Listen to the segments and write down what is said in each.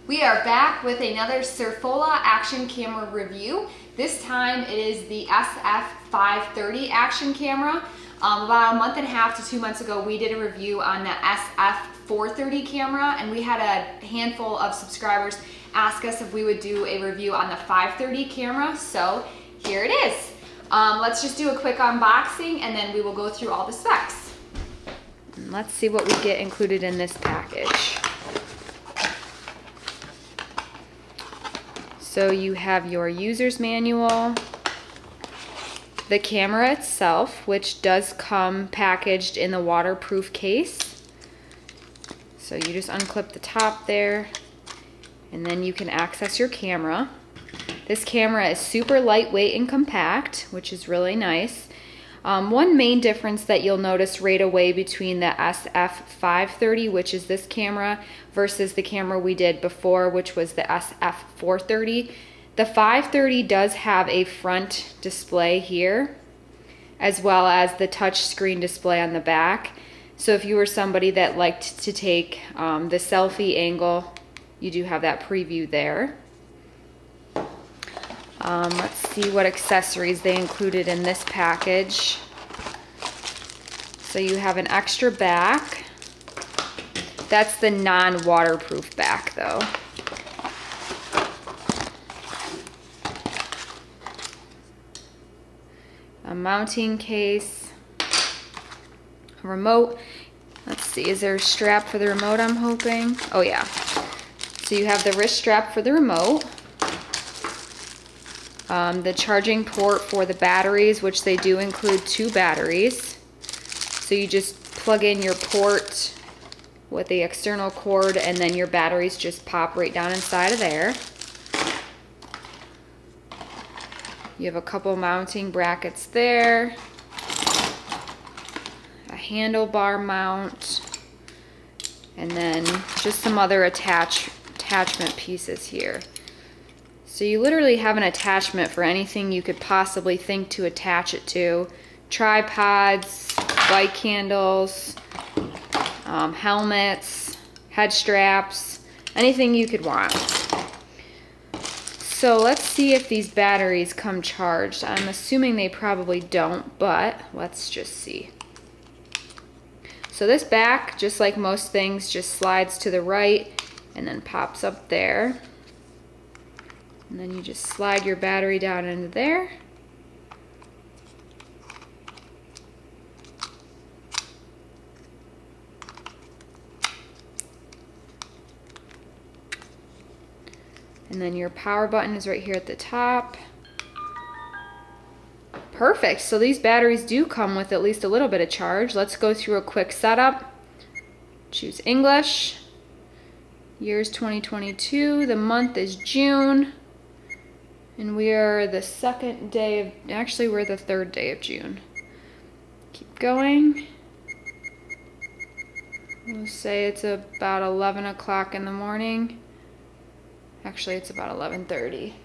We are back with another Surfola action camera review. This time it is the SF530 action camera. About a month and a half to 2 months ago, we did a review on the SF430 camera, and we had a handful of subscribers ask us if we would do a review on the 530 camera, so here it is. Let's just do a quick unboxing and then we will go through all the specs. And let's see what we get included in this package. So you have your user's manual, the camera itself, which does come packaged in the waterproof case. So you just unclip the top there, and then you can access your camera. This camera is super lightweight and compact, which is really nice. One main difference that you'll notice right away between the SF530, which is this camera, versus the camera we did before, which was the SF430. The 530 does have a front display here, as well as the touch screen display on the back. So if you were somebody that liked to take the selfie angle, you do have that preview there. Let's see what accessories they included in this package. So you have an extra back. That's the non-waterproof back though. A mounting case, a remote. Let's see, is there a strap for the remote, I'm hoping? Oh yeah. So you have the wrist strap for the remote. The charging port for the batteries, which they do include 2 batteries. So you just plug in your port with the external cord, and then your batteries just pop right down inside of there. You have a couple mounting brackets there, a handlebar mount, and then just some other attachment pieces here. So you literally have an attachment for anything you could possibly think to attach it to. Tripods, bike handles, helmets, head straps, anything you could want. So let's see if these batteries come charged. I'm assuming they probably don't, but let's just see. So this back, just like most things, just slides to the right and then pops up there. And then you just slide your battery down into there. And then your power button is right here at the top. Perfect, so these batteries do come with at least a little bit of charge. Let's go through a quick setup. Choose English. Year's 2022, the month is June. And we are the second day of, actually we're the 3rd day of June. Keep going. We'll say it's about 11 o'clock in the morning. Actually, it's about 11:30.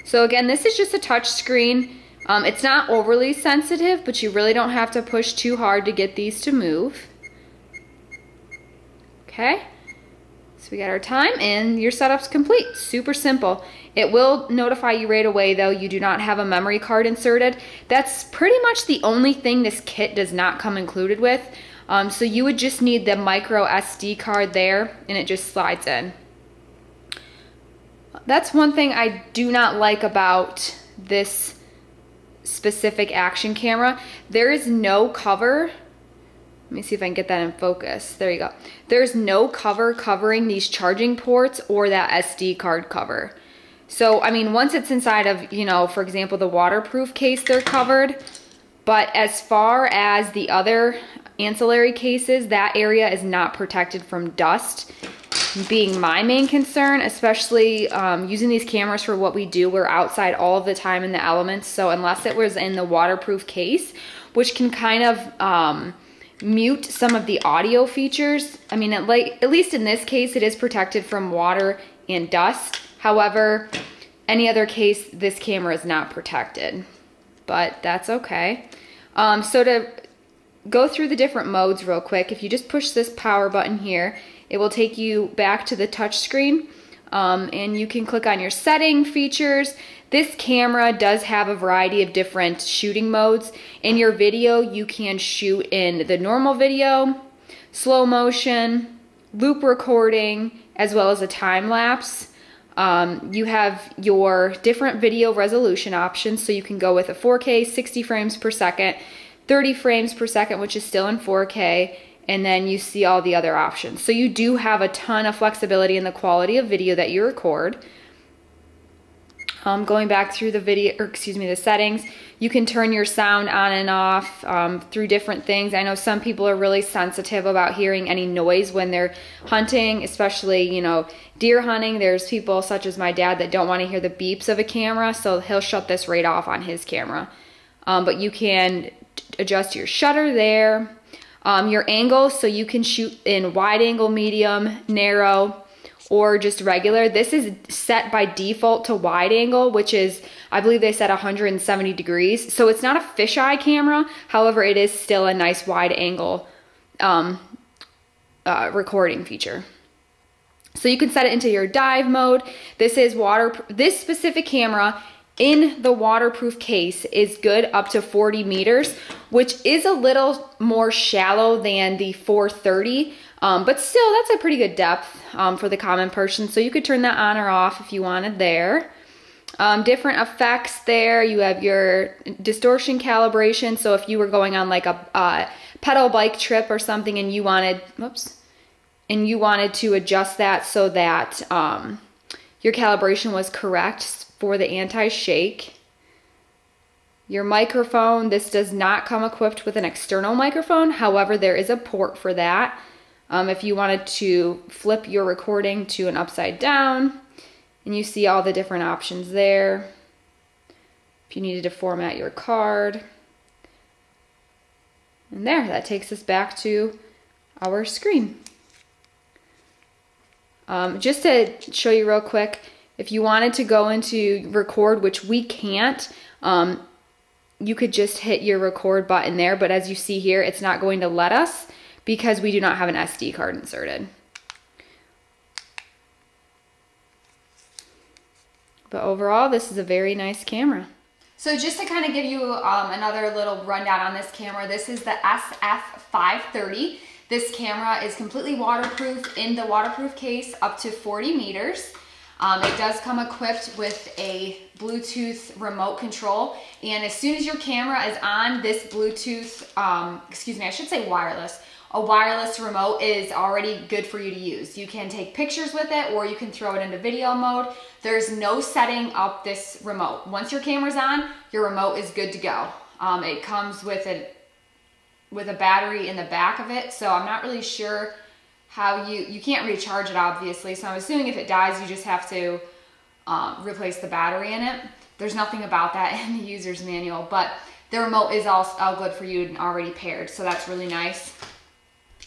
So again, this is just a touch screen. It's not overly sensitive, but you really don't have to push too hard to get these to move. Okay. So we got our time and your setup's complete. Super simple. It will notify you right away though you do not have a memory card inserted. That's pretty much the only thing this kit does not come included with. So you would just need the micro SD card there, and it just slides in. That's one thing I do not like about this specific action camera. There is no cover. Let me see if I can get that in focus. There you go. There's no cover covering these charging ports or that SD card cover. So, I mean, once it's inside of, you know, for example, the waterproof case, they're covered. But as far as the other ancillary cases, that area is not protected from dust, being my main concern, especially using these cameras for what we do. We're outside all of the time in the elements. So unless it was in the waterproof case, which can kind of mute some of the audio features. I mean, at least in this case, it is protected from water and dust. However, any other case, this camera is not protected, but that's okay. So to go through the different modes real quick, if you just push this power button here, it will take you back to the touch screen, and you can click on your setting features. This camera does have a variety of different shooting modes. In your video, you can shoot in the normal video, slow motion, loop recording, as well as a time lapse. You have your different video resolution options, so you can go with a 4K, 60 frames per second, 30 frames per second, which is still in 4K, and then you see all the other options. So you do have a ton of flexibility in the quality of video that you record. Going back through the the settings, you can turn your sound on and off through different things. I know some people are really sensitive about hearing any noise when they're hunting, especially, you know, deer hunting. There's people such as my dad that don't want to hear the beeps of a camera, so he'll shut this right off on his camera. But you can adjust your shutter there, your angle, so you can shoot in wide angle, medium, narrow, or just regular. This is set by default to wide angle, which is, I believe they said 170 degrees. So it's not a fisheye camera. However, it is still a nice wide angle recording feature. So you can set it into your dive mode. This is this specific camera in the waterproof case is good up to 40 meters, which is a little more shallow than the 430. But still, that's a pretty good depth for the common person. So you could turn that on or off if you wanted there. Different effects there. You have your distortion calibration. So if you were going on like a pedal bike trip or something and you wanted, to adjust that so that your calibration was correct for the anti-shake. Your microphone, this does not come equipped with an external microphone. However, there is a port for that. If you wanted to flip your recording to an upside down, and you see all the different options there. If you needed to format your card. And there, that takes us back to our screen. Just to show you real quick, if you wanted to go into record, which we can't, you could just hit your record button there, but as you see here, it's not going to let us because we do not have an SD card inserted. But overall, this is a very nice camera. So just to kind of give you another little rundown on this camera, this is the SF530. This camera is completely waterproof in the waterproof case up to 40 meters. It does come equipped with a Bluetooth remote control, and as soon as your camera is on, this Bluetooth, I should say wireless, a wireless remote is already good for you to use. You can take pictures with it, or you can throw it into video mode. There's no setting up this remote. Once your camera's on, your remote is good to go. It comes with a battery in the back of it, so I'm not really sure how you can't recharge it, obviously, so I'm assuming if it dies, you just have to replace the battery in it. There's nothing about that in the user's manual, but the remote is all good for you and already paired, so that's really nice.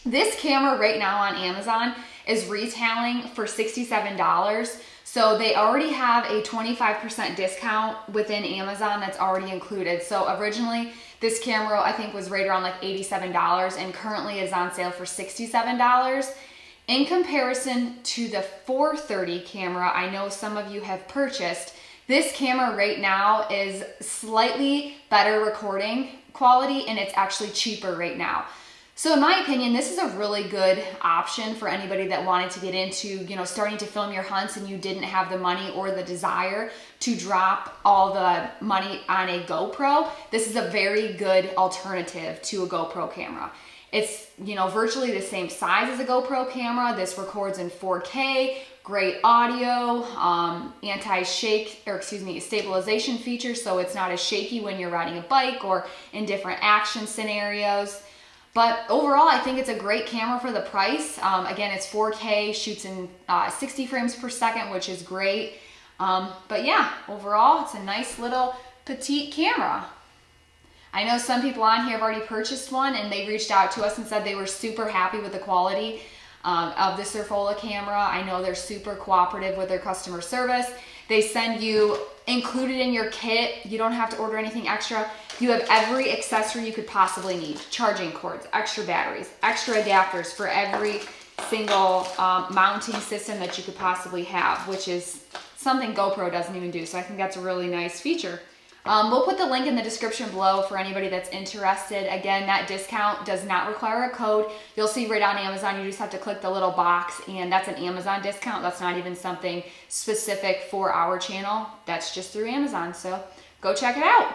This camera right now on Amazon is retailing for $67, so they already have a 25% discount within Amazon that's already included. So originally, this camera I think was right around like $87 and currently is on sale for $67. In comparison to the 430 camera I know some of you have purchased, this camera right now is slightly better recording quality and it's actually cheaper right now. So in my opinion, this is a really good option for anybody that wanted to get into, starting to film your hunts and you didn't have the money or the desire to drop all the money on a GoPro. This is a very good alternative to a GoPro camera. It's, virtually the same size as a GoPro camera. This records in 4K, great audio, stabilization features, so it's not as shaky when you're riding a bike or in different action scenarios. But overall, I think it's a great camera for the price. Again, it's 4K, shoots in 60 frames per second, which is great. But yeah, overall, it's a nice little petite camera. I know some people on here have already purchased one and they reached out to us and said they were super happy with the quality of the Surfola camera. I know they're super cooperative with their customer service. They send you included in your kit. You don't have to order anything extra. You have every accessory you could possibly need. Charging cords, extra batteries, extra adapters for every single mounting system that you could possibly have, which is something GoPro doesn't even do. So I think that's a really nice feature. We'll put the link in the description below for anybody that's interested. Again, that discount does not require a code. You'll see right on Amazon, you just have to click the little box, and that's an Amazon discount. That's not even something specific for our channel. That's just through Amazon, so go check it out.